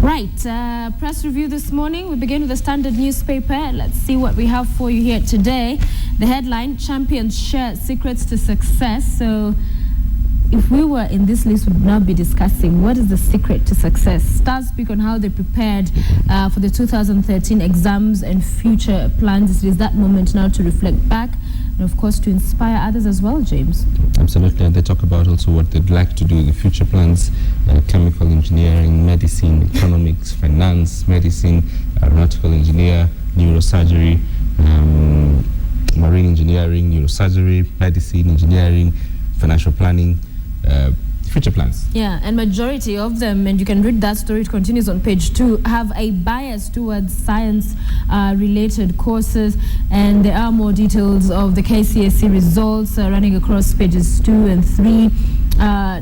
Right, press review this morning. We begin with the Standard newspaper. Let's see what we have for you here today. The headline, champions share secrets to success. So if we were in this list, we would now be discussing what is the secret to success. Stars speak on how they prepared for the 2013 exams and future plans. It is that moment now to reflect back and, of course, to inspire others as well, James. Absolutely, and they talk about also what they'd like to do in the future plans, chemical engineering, medicine, economics, finance, medicine, aeronautical engineer, neurosurgery, marine engineering, neurosurgery, medicine, engineering, financial planning, future plans. Yeah, and majority of them, and you can read that story, it continues on page 2, have a bias towards science-related courses, and there are more details of the KCSE results running across pages 2 and 3.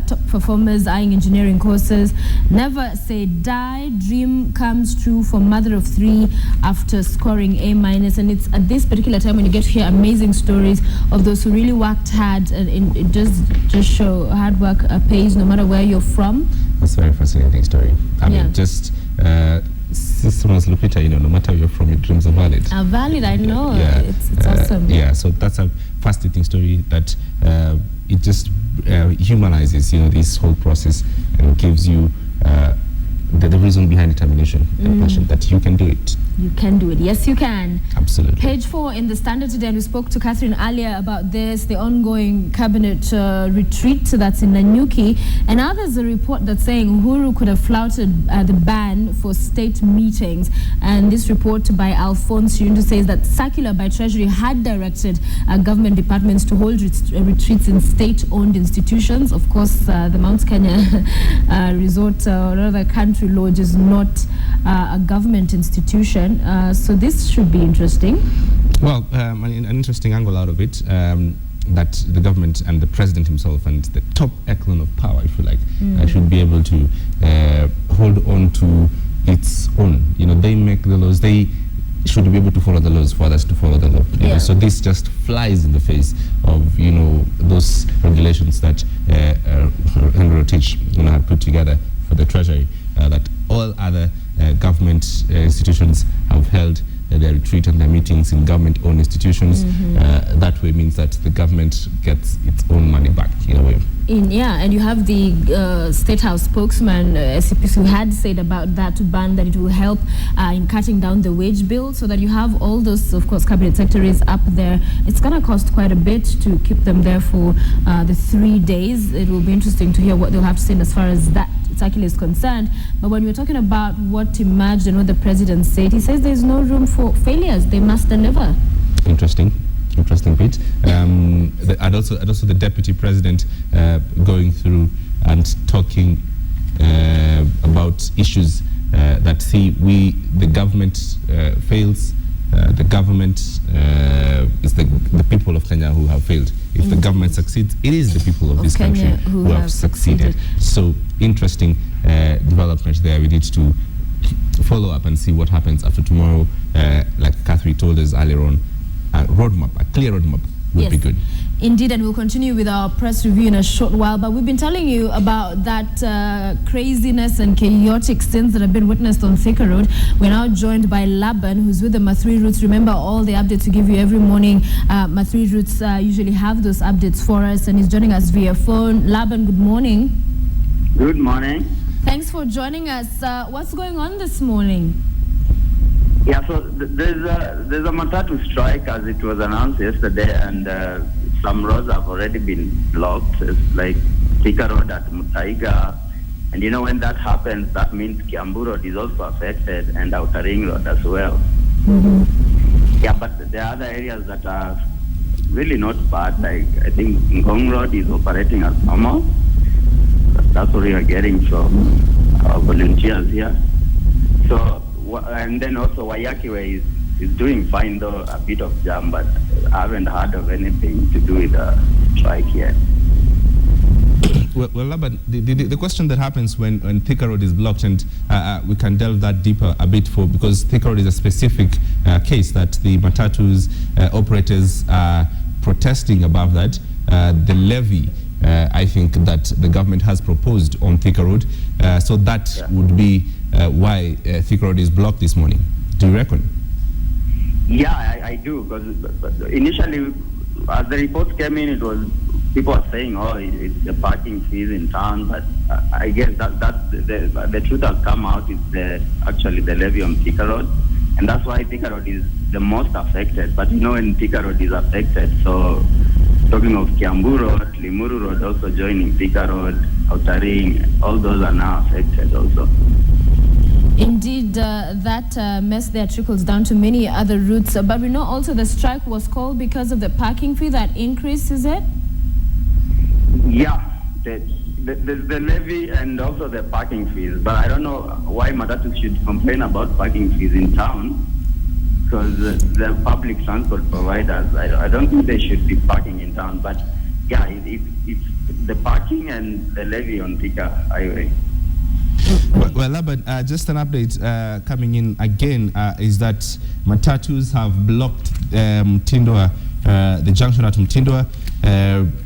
Top performers eyeing engineering courses. Never say die. Dream comes true for mother of 3 after scoring A-. And it's at this particular time when you get to hear amazing stories of those who really worked hard, and it just show hard work pays no matter where you're from. That's a very fascinating story. I mean, just Sister Lupita, you know, no matter where you're from, your dreams are valid. Are valid, I know. Yeah. It's awesome. Yeah, so that's a fascinating story that it just humanizes, you know, this whole process and gives you the reason behind determination and passion that you can do it. You can do it. Yes, you can. Absolutely. Page 4 in the Standard today, and we spoke to Catherine earlier about this, the ongoing cabinet retreat that's in Nanyuki. And now there's a report that's saying Uhuru could have flouted the ban for state meetings. And this report by Alphonse Yundu says that circular by Treasury had directed government departments to hold retreats in state-owned institutions. Of course, the Mount Kenya Resort or other country lodge is not a government institution. So this should be interesting. Well, an interesting angle out of it, that the government and the president himself and the top echelon of power, if you like, should be able to hold on to its own. You know, they make the laws. They should be able to follow the laws for others to follow the law. You know? So this just flies in the face of, you know, those regulations that Henry Rotich, you know, had put together for the Treasury, that all other government institutions have held their retreat and their meetings in government-owned institutions. That way means that the government gets its own money back in a way. And you have the State House spokesman, SCPC, who had said about that ban that it will help in cutting down the wage bill, so that you have all those, of course, cabinet secretaries up there. It's going to cost quite a bit to keep them there for the 3 days. It will be interesting to hear what they'll have to say as far as that circular is concerned. But when we're talking about what emerged and what the president said, he says there's no room for failures. They must deliver. Interesting bit. And also the deputy president going through and talking about issues that the government fails. The government is the people of Kenya who have failed. If the government succeeds, it is the people of this country who have succeeded. So interesting development there. We need to follow up and see what happens after tomorrow. Like Catherine told us earlier on, a clear roadmap would be good. Indeed, and we'll continue with our press review in a short while. But we've been telling you about that craziness and chaotic scenes that have been witnessed on Thika Road. We're now joined by Laban, who's with the Mathuri Roots. Remember, all the updates we give you every morning. Mathuri Roots usually have those updates for us, and he's joining us via phone. Laban, good morning. Good morning. Thanks for joining us. What's going on this morning? Yeah, so there's a Matatu strike, as it was announced yesterday, and some roads have already been blocked. It's like Thika Road at Mutaiga, and you know, when that happens, that means Kiambu Road is also affected, and Outer Ring Road as well. Yeah, but there are other areas that are really not bad. Like, I think Ngong Road is operating as normal. That's what we are getting from our volunteers here. So, and then also Wayaki Way is doing fine, though a bit of jam, but I haven't heard of anything to do with the strike yet. Well, but the question that happens when Thika Road is blocked, and we can delve that deeper a bit because Thika Road is a specific case that the Matatu's operators are protesting above that. The levy, I think, that the government has proposed on Thika Road, so that would be why Thika Road is blocked this morning. Do you reckon? Yeah, I do, because initially, as the reports came in, it was people are saying, "Oh, it's the parking fees in town," but I guess that the truth has come out. It's actually the levy on Thika Road, and that's why Thika Road is the most affected. But when Thika Road is affected, so talking of Kiambu Road, Limuru Road also joining Thika Road, Outer Ring, all those are now affected also. Indeed, that mess there trickles down to many other routes. But we know also the strike was called because of the parking fee that increased, is it? Yeah, the levy and also the parking fees. But I don't know why Matatu should complain about parking fees in town, because the public transport providers, I don't think they should be parking in town. But yeah, it's the parking and the levy on Thika Highway. Well, Laban, just an update coming in again is that Matatus have blocked Mtindwa, the junction at Mtindwa.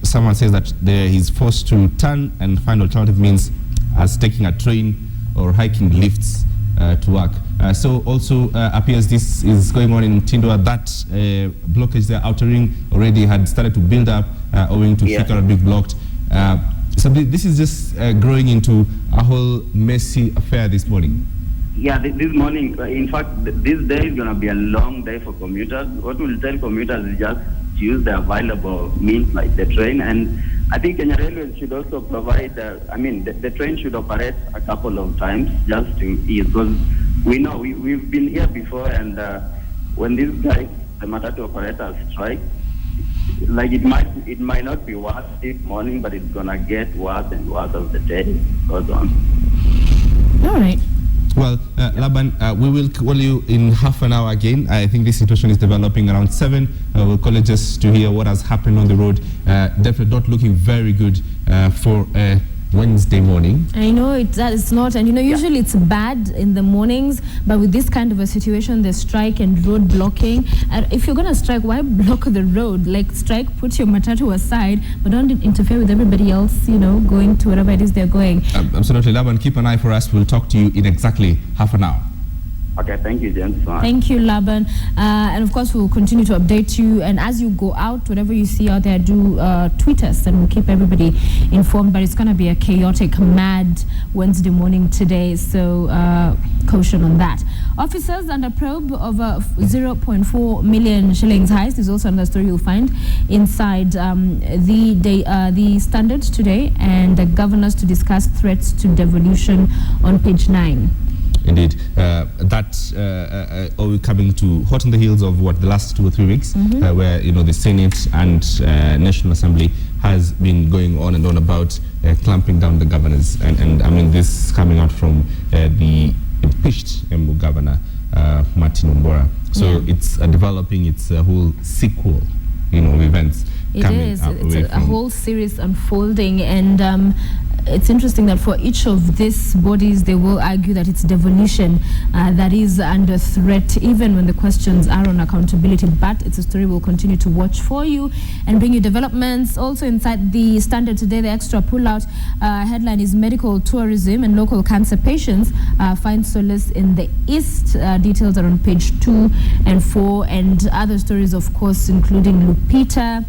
Someone says that he's forced to turn and find alternative means as taking a train or hiking lifts to work. So also appears this is going on in Mtindwa. That blockage there, Outer Ring, already had started to build up owing to Thika Road being blocked. So this is just growing into a whole messy affair this morning. Yeah, this morning, in fact, this day is going to be a long day for commuters. What we'll tell commuters is just use the available means like the train. And I think Kenya Railways should also provide, the train should operate a couple of times just to ease. Because we know, we've been here before, and when these guys, the Matatu operators, strike, like it might not be worse this morning, but it's gonna get worse and worse as the day goes on. All right. Well, Laban, we will call you in half an hour again. I think this situation is developing around 7. We'll call you just to hear what has happened on the road. Definitely not looking very good for Wednesday morning. I know it's not, and usually it's bad in the mornings, but with this kind of a situation, the strike and road blocking, if you're going to strike, why block the road? Like, strike, put your Matatu aside, but don't interfere with everybody else, going to wherever it is they're going. Absolutely. Laban, keep an eye for us. We'll talk to you in exactly half an hour. Okay, thank you, James. Thank you, Laban. And of course, we'll continue to update you. And as you go out, whatever you see out there, do tweet us, and we'll keep everybody informed. But it's going to be a chaotic, mad Wednesday morning today, so caution on that. Officers under probe of 0.4 million shillings heist is also another story you'll find inside the Standard today, and the governors to discuss threats to devolution on page 9. Indeed. That's all coming to hot on the heels of the last 2 or 3 weeks, where the Senate and National Assembly has been going on and on about clamping down the governors, and I mean this coming out from the impeached Embu governor Martin Ombora. So it's developing its whole sequel, of events. It is. It's a whole series unfolding, and it's interesting that for each of these bodies, they will argue that it's devolution that is under threat, even when the questions are on accountability. But it's a story we'll continue to watch for you and bring you developments. Also inside the Standard today, the extra pullout headline is medical tourism and local cancer patients find solace in the East. Details are on page 2 and 4, and other stories, of course, including Lupita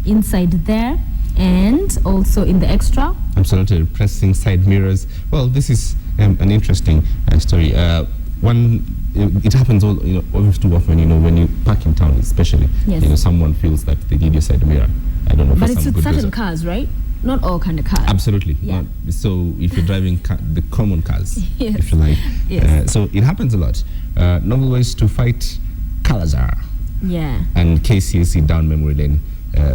inside there. And also in the extra, absolutely pressing side mirrors. Well, this is an interesting story. It happens all always too often. When you park in town, especially, someone feels that they need your side mirror. I don't know. But it's with certain cars, right? Not all kind of cars. Absolutely. Yeah. So if you're driving the common cars, yes. if you like, so it happens a lot. Novel ways to fight Kalazar. Yeah. And KCAC down memory lane.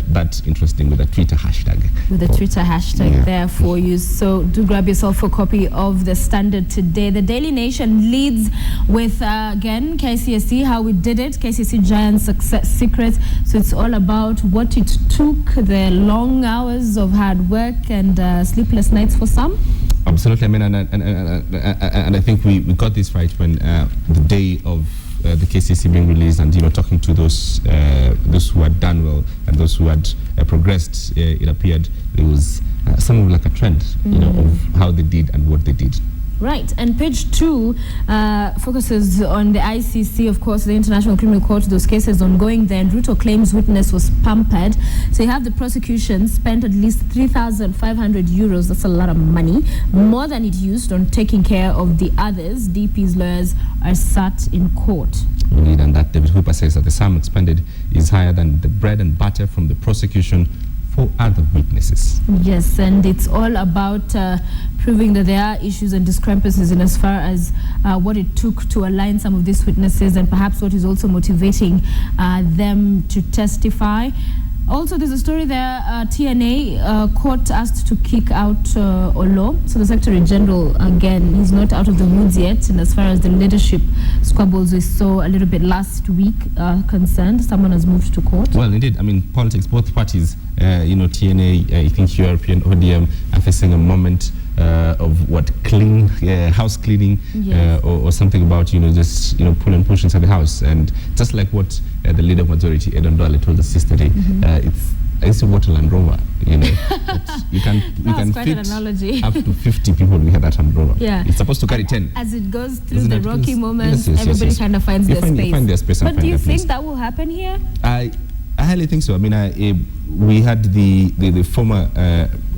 That's interesting with a Twitter hashtag. With a Twitter hashtag there for you. So do grab yourself a copy of the Standard today. The Daily Nation leads with, again, KCSC, how we did it, KCSC Giant Success Secrets. So it's all about what it took, the long hours of hard work and sleepless nights for some. Absolutely. I mean, and I think we got this right when the day of the KCC being released, and talking to those who had done well and those who had progressed, it appeared there was something like a trend, of how they did and what they did. Right, and page 2 focuses on the ICC, of course, the International Criminal Court, those cases ongoing there, and Ruto claims witness was pampered. So you have the prosecution spent at least 3,500 euros, that's a lot of money, more than it used on taking care of the others. DP's lawyers are sat in court. Indeed, and that David Hooper says that the sum expended is higher than the bread and butter from the prosecution for other witnesses. Yes, and it's all about proving that there are issues and discrepancies in as far as what it took to align some of these witnesses, and perhaps what is also motivating them to testify. Also, there's a story there, TNA court asked to kick out Olo. So the Secretary General, again, he's not out of the woods yet. And as far as the leadership squabbles we saw a little bit last week concerned, someone has moved to court. Well, indeed, I mean, politics, both parties, TNA, I think European ODM are facing a moment of what house cleaning, yes. or something about just pull and push inside the house, and just like what the leader of majority Edon Dwale told us yesterday, it's a water Land Rover, you can quite fit an analogy. up to 50 people in that Land Rover. Yeah, it's supposed to carry 10. As it goes through Isn't the it? rocky moments, yes, everybody kind of finds their space. Find their space. But do you think place. that will happen here? I highly think so. I mean, we had the former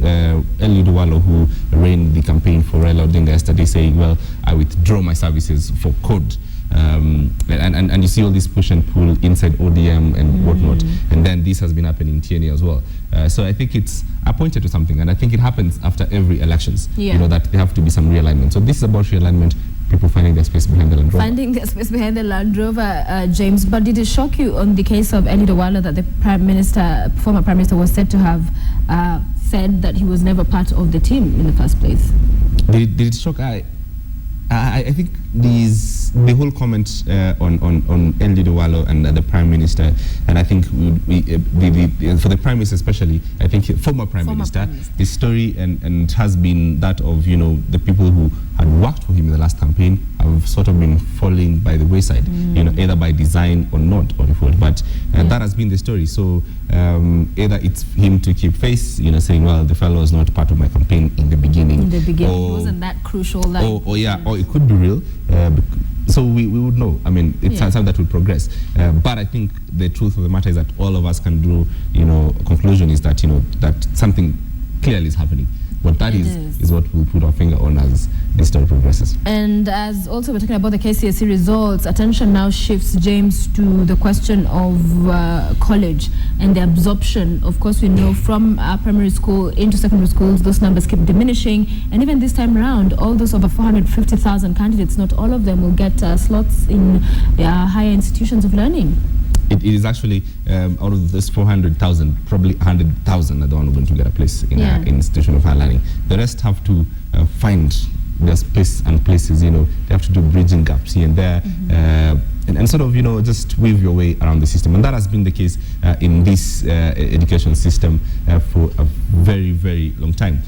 Eliud Walo, who ran the campaign for Raila Odinga yesterday, saying, well, I withdraw my services for code. And you see all this push and pull inside ODM and whatnot, and then this has been happening in TNA as well. So I think it's appointed to something, and I think it happens after every elections. Yeah. That there have to be some realignment. So this is about realignment. People finding their space behind the Land Rover. Finding their space behind the Land Rover, James. But did it shock you on the case of Eliud Walo that the former Prime Minister, was said to have said that he was never part of the team in the first place? Did it shock? I think the whole comment on Eliud Walo and the Prime Minister, and I think for the Prime Minister especially, I think former Prime Minister, the story and has been that of the people who had worked for him in the last campaign have sort of been falling by the wayside, either by design or not, or default. But that has been the story. So either it's him to keep face, saying, well, the fellow was not part of my campaign in the beginning. It wasn't that crucial. Or it could be real. So we would know. I mean, it's something that will progress. But I think the truth of the matter is that all of us can draw, a conclusion is that, that something clearly is happening. What that is what we'll put our finger on as this story progresses. And as also we're talking about the KCSE results, attention now shifts, James, to the question of college and the absorption. Of course, we know from primary school into secondary schools, those numbers keep diminishing. And even this time around, all those over 450,000 candidates, not all of them will get slots in higher institutions of learning. It is actually, out of this 400,000, probably 100,000 are the one going to get a place in an institution of higher learning. The rest have to find their space and places, they have to do bridging gaps here and there, and sort of, just weave your way around the system. And that has been the case in this education system for a very, very long time.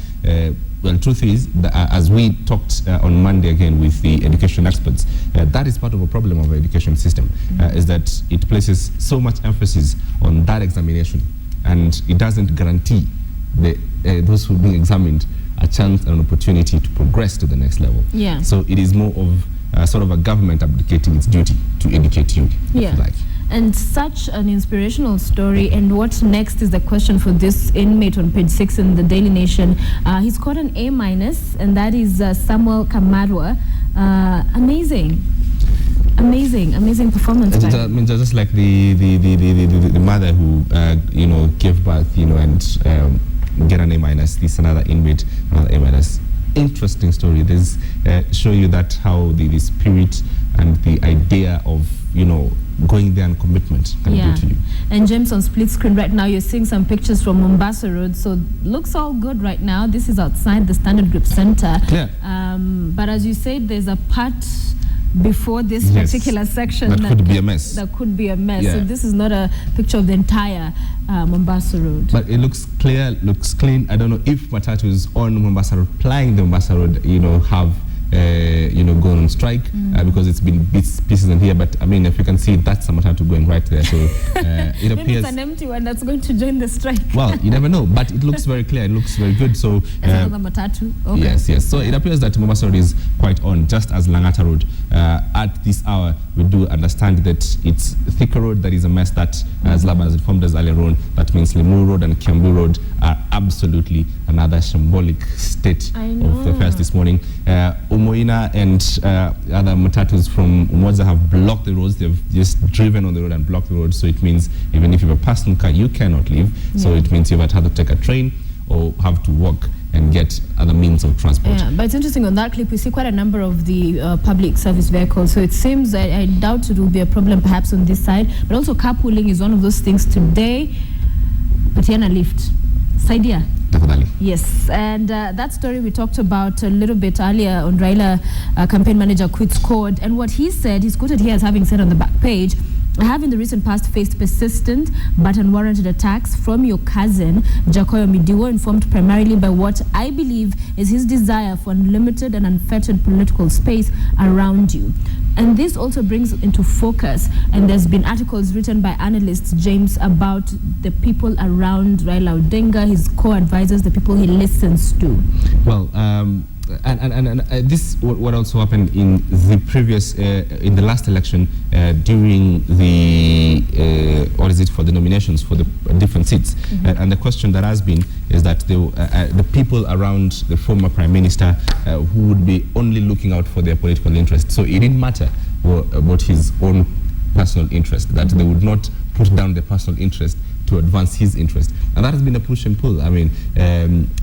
Well, the truth is, that, as we talked on Monday again with the education experts, that is part of a problem of our education system, is that it places so much emphasis on that examination, and it doesn't guarantee those who are being examined a chance and an opportunity to progress to the next level. Yeah. So it is more of sort of a government abdicating its duty to educate you, if you like. And such an inspirational story. And what next is the question for this inmate on page 6 in the Daily Nation. He's got an A-, and that is Samuel Kamarwa. Amazing performance. I mean, just like the mother who gave birth, and get an A-, this another inmate, another A-. Interesting story. There's show you that how the spirit and the idea of going there and commitment can do to you. And James, on split screen right now, you're seeing some pictures from Mombasa Road. So looks all good right now. This is outside the Standard Group Center. Clear. But as you said, there's a part before this particular section that could be a mess. That could be a mess. Yeah. So this is not a picture of the entire Mombasa Road. But it looks clear, looks clean. I don't know if Matatu is on Mombasa Road, plying the Mombasa Road, have gone on strike because it's been pieces in here. But I mean, if you can see, that's a Matatu going right there. So it appears maybe it's an empty one that's going to join the strike. Well, you never know, but it looks very clear. It looks very good. So another Matatu. Okay. Yes. So it appears that Mombasa Road is quite on, just as Langata Road. At this hour, we do understand that it's Thika Road that is a mess. That, as Laba has informed us earlier on, that means Limuru Road and Kiambu Road are absolutely another symbolic state of the affairs this morning. Umoina and other Matatus from Umoza have blocked the roads. They've just driven on the road and blocked the road. So it means even if you have a personal car, you cannot leave. So it means you might have to take a train or have to walk and get other means of transport. Yeah, but it's interesting, on that clip we see quite a number of the public service vehicles, so it seems I doubt it will be a problem perhaps on this side, but also carpooling is one of those things today. Patiana lift. Saidia. Definitely. Yes, and that story we talked about a little bit earlier on Raila campaign manager quits court, and what he said, he's quoted here as having said on the back page, "I have in the recent past faced persistent but unwarranted attacks from your cousin, Jacoyo Midiwo, informed primarily by what I believe is his desire for unlimited and unfettered political space around you." And this also brings into focus, and there's been articles written by analysts, James, about the people around Raila Odinga, his co-advisors, the people he listens to. Well, and this what also happened in the previous in the last election during the for the nominations for the different seats, and the question that has been is that the people around the former prime minister who would be only looking out for their political interest, so it didn't matter about his own personal interest, that they would not put down their personal interest to advance his interest. And that has been a push and pull. I mean,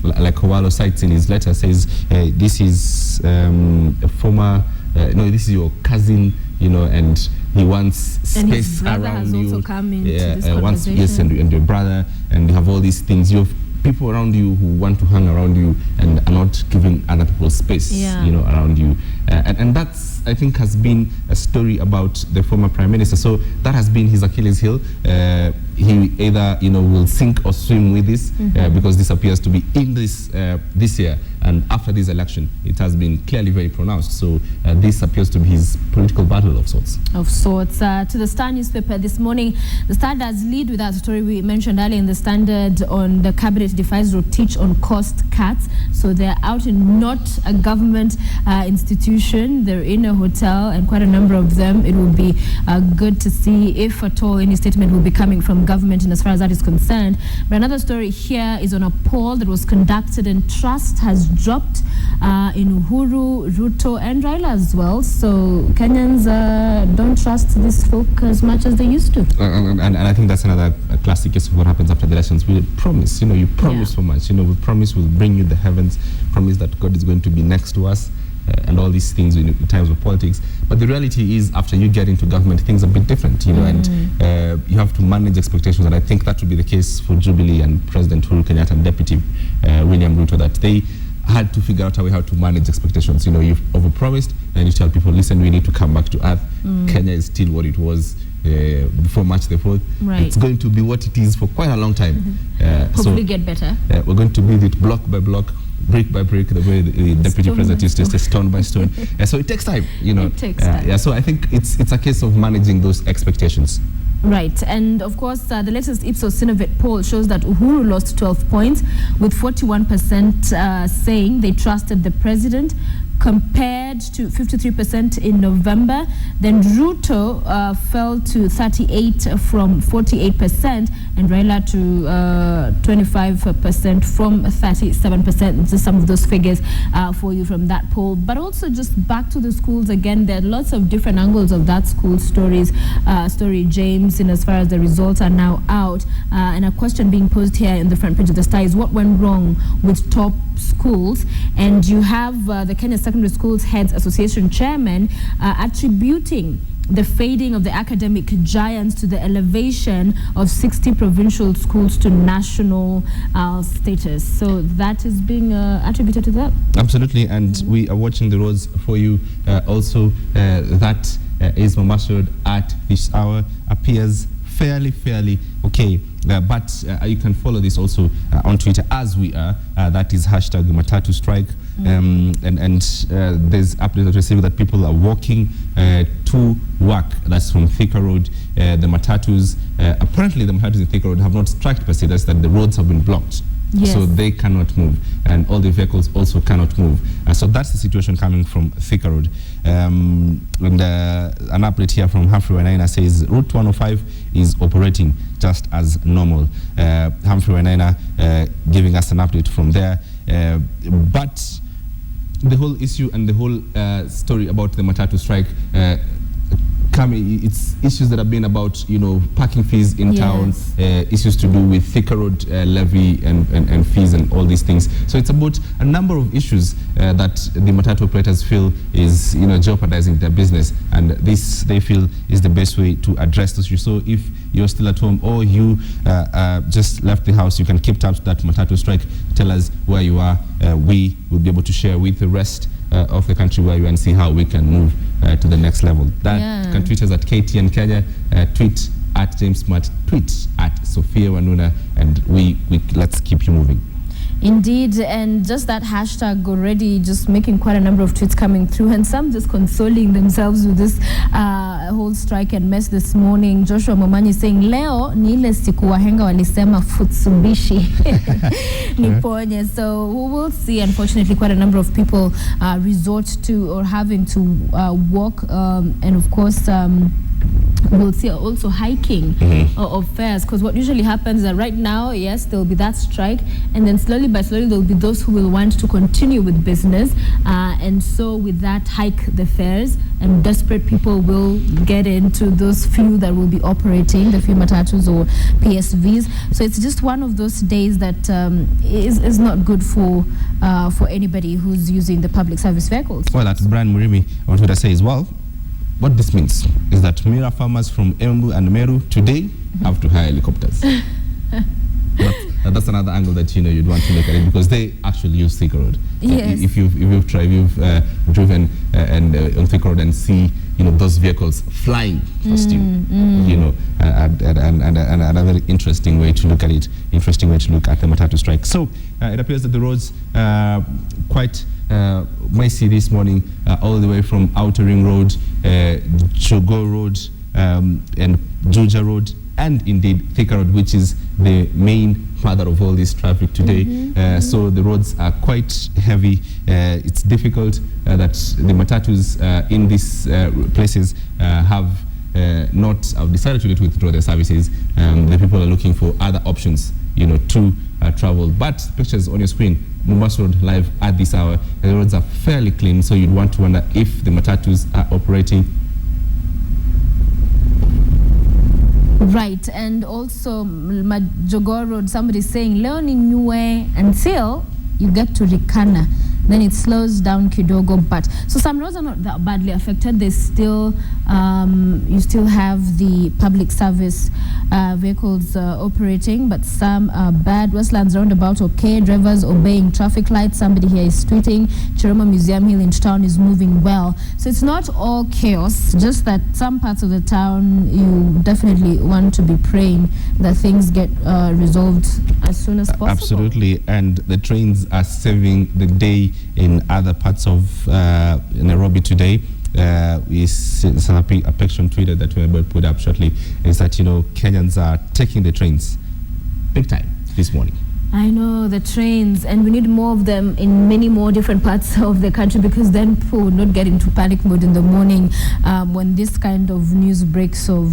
like Kowalo cites in his letter, says this is a former, this is your cousin, and he wants space around has you. Also come into this conversation. Yes, and your brother, and you have all these things. You have people around you who want to hang around you and are not giving other people space, around you. And that's, I think, has been a story about the former prime minister. So that has been his Achilles heel. He either, will sink or swim with this because this appears to be in this year. And after this election, it has been clearly very pronounced. So this appears to be his political battle of sorts. To the Star newspaper this morning, the Star does lead with that story we mentioned earlier in the Standard on the cabinet defies Rotich on cost cuts. So they're out in not a government institution. They're in a hotel, and quite a number of them. It will be good to see if at all any statement will be coming from government in as far as that is concerned. But another story here is on a poll that was conducted, and trust has dropped in Uhuru, Ruto and Raila as well. So Kenyans don't trust these folk as much as they used to. And I think that's another classic case of what happens after the elections. We promise, you promise so much. We promise we'll bring you the heavens, promise that God is going to be next to us, and all these things in times of politics. But the reality is, after you get into government, things are a bit different, and you have to manage expectations. And I think that would be the case for Jubilee and President Uhuru Kenyatta and Deputy William Ruto, that they had to figure out how to manage expectations. You've overpromised, and you tell people, listen, we need to come back to earth. Kenya is still what it was before March the 4th. Right. It's going to be what it is for quite a long time. Hopefully get better. We're going to build it block by block, brick by brick, the way the deputy president used to say, stone by stone. So it takes time, It takes time. So I think it's a case of managing those expectations. Right, and of course, the latest Ipsos Synovate poll shows that Uhuru lost 12 points, with 41% saying they trusted the president, compared to 53% in November. Then Ruto fell to 38 from 48%, and Raila to 25% from 37%. Just some of those figures for you from that poll. But also just back to the schools again, there are lots of different angles of that school story, James, in as far as the results are now out. And a question being posed here in the front page of the Star is, what went wrong with top schools? And you have the Kenya Secondary Schools Heads Association chairman attributing the fading of the academic giants to the elevation of 60 provincial schools to national status. So that is being attributed to that. Absolutely, and we are watching the roads for you. Also, that is Mombasa Road at this hour appears fairly okay. But you can follow this also on Twitter as we are. That is hashtag Matatu strike. And there's updates that receiving that people are walking to work. That's from Thika Road. The Matatus, apparently the Matatus in Thika Road have not struck per se. That's that the roads have been blocked. Yes. So they cannot move, and all the vehicles also cannot move. So that's the situation coming from Thika Road. And an update here from Humphrey Wainaina says Route 105 is operating just as normal. Humphrey Wainaina giving us an update from there. But the whole issue and the whole story about the Matatu strike, it's issues that have been about, parking fees in town, issues to do with Thika Road levy and fees and all these things. So it's about a number of issues that the Matatu operators feel is, jeopardizing their business, and this they feel is the best way to address this issue. So if you're still at home or you just left the house, you can keep tabs to that Matatu strike. Tell us where you are. We will be able to share with the rest of the country where you are and see how we can move to the next level. That can tweet us at KTN Kenya, tweet at James Smart, tweet at Sophia Wanuna, and we let's keep you moving. Indeed, and just that hashtag already just making quite a number of tweets coming through, and some just consoling themselves with this whole strike and mess this morning. Joshua Momanyi saying, leo ni ile siku wahenga walisema futsubishi niponye. So we will see, unfortunately, quite a number of people resort to or having to walk, and of course we'll see also hiking of fares, because what usually happens is that right now, yes, there will be that strike, and then slowly by slowly there will be those who will want to continue with business, and so with that hike the fares, and desperate people will get into those few that will be operating, the few Matatus or PSVs. So it's just one of those days that is not good for anybody who's using the public service vehicles. Well, that's Brian Murimi on Twitter says, well, what this means is that Mira farmers from Embu and Meru today have to hire helicopters. But that's another angle that you'd want to look at it, because they actually use Thika Road. Yes. If you've driven on Thika Road and see those vehicles flying past you, and a very interesting way to look at it. Interesting way to look at the Matatu strike. So it appears that the roads quite messy this morning, all the way from Outer Ring Road, Chogo Road, and Juja Road, and indeed Thika Road, which is the main father of all this traffic today. So the roads are quite heavy. It's difficult that the Matatus in these places have decided to withdraw their services. The people are looking for other options, to travel. But pictures on your screen, Mombasa Road live at this hour. The roads are fairly clean, so you'd want to wonder if the Matatus are operating. Right, and also Majogo Road, somebody saying leo ni nyue until you get to Rikana, then it slows down kidogo. But so some roads are not that badly affected. They still you still have the public service vehicles operating, but some are bad. Westlands roundabout okay, drivers obeying traffic lights. Somebody here is tweeting Chiroma Museum Hill in town is moving well. So it's not all chaos, just that some parts of the town you definitely want to be praying that things get resolved as soon as possible. Absolutely, and the trains are saving the day in other parts of Nairobi today. We see a picture on Twitter that we will put up shortly, is that Kenyans are taking the trains big time this morning. I know, the trains, and we need more of them in many more different parts of the country, because then people would not get into panic mode in the morning when this kind of news breaks of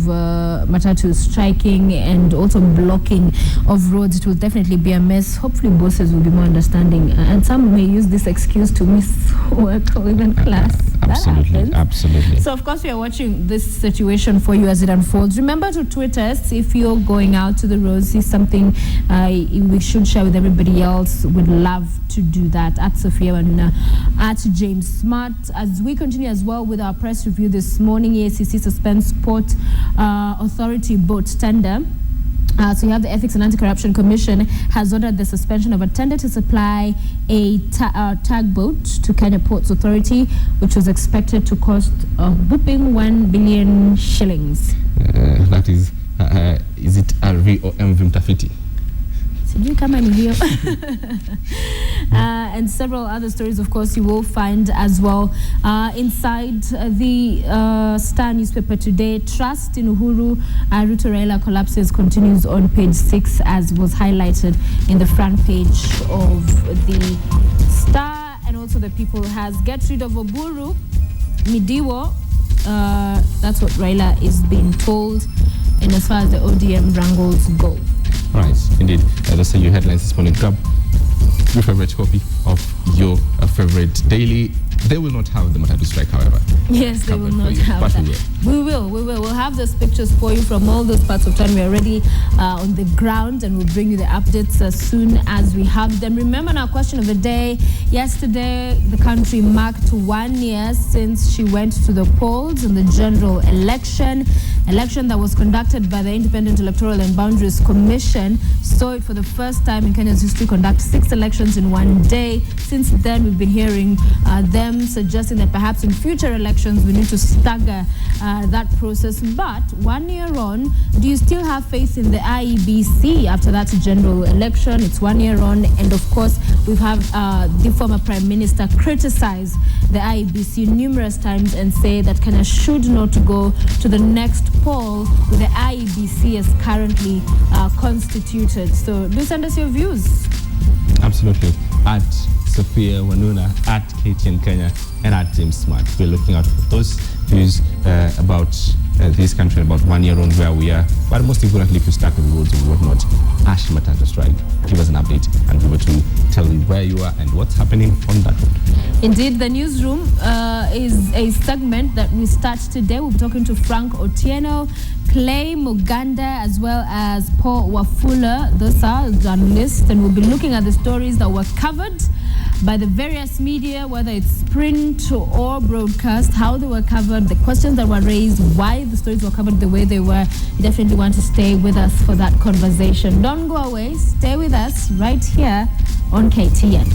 Matatu striking and also blocking of roads. It will definitely be a mess. Hopefully bosses will be more understanding, and some may use this excuse to miss work or even class. Absolutely. So of course we are watching this situation for you as it unfolds. Remember to tweet us if you're going out to the roads, see something we should share with everybody else. Would love to do that. At Sophia Wanuna, at James Smart. As we continue as well with our press review this morning, EACC suspends Port Authority boat tender. So you have the Ethics and Anti-Corruption Commission has ordered the suspension of a tender to supply a tugboat to Kenya Ports Authority, which was expected to cost a whopping 1 billion shillings. That is is it RV or MV mtafiti? Sijui kama ni hiyo. And several other stories, of course, you will find as well inside the Star newspaper today. Trust in Uhuru Ruto Raila collapses continues on page 6, as was highlighted in the front page of the Star. And also the People has get rid of Oburu Midiwo. That's what Raila is being told. And as far as the ODM wrangles go. Right, indeed. Those are your headlines this morning. Grab your favorite copy of your favorite daily. They will not have the Matatu strike, however. Yes, they will not have but that. We will. We'll have those pictures for you from all those parts of town. We're already on the ground, and we'll bring you the updates as soon as we have them. Remember our question of the day. Yesterday, the country marked 1 year since she went to the polls in the general election that was conducted by the Independent Electoral and Boundaries Commission. Saw it for the first time in Kenya's history conduct 6 elections in 1 day. Since then, we've been hearing them suggesting that perhaps in future elections we need to stagger that process. But 1 year on, do you still have faith in the IEBC after that general election? It's 1 year on, and of course we've had the former Prime Minister criticize the IEBC numerous times and say that Kenya should not go to the next poll with the IEBC as currently constituted. So do send us your views. Absolutely. At Sophia Wanuna, at KTN Kenya, and at James Smart. We're looking out for those views about this country, about 1 year on where we are. But most importantly, if you start with the roads and whatnot, Ash Matatu strike. Give us an update and we were to tell you where you are and what's happening on that road. Indeed, the newsroom is a segment that we start today. We'll be talking to Frank Otieno, Clay Muganda, as well as Paul Wafula. Those are journalists, and we'll be looking at the stories that were covered by the various media, whether it's print or broadcast, how they were covered, the questions that were raised, why the stories were covered the way they were. You definitely want to stay with us for that conversation. Don't go away. Stay with us right here on KTN.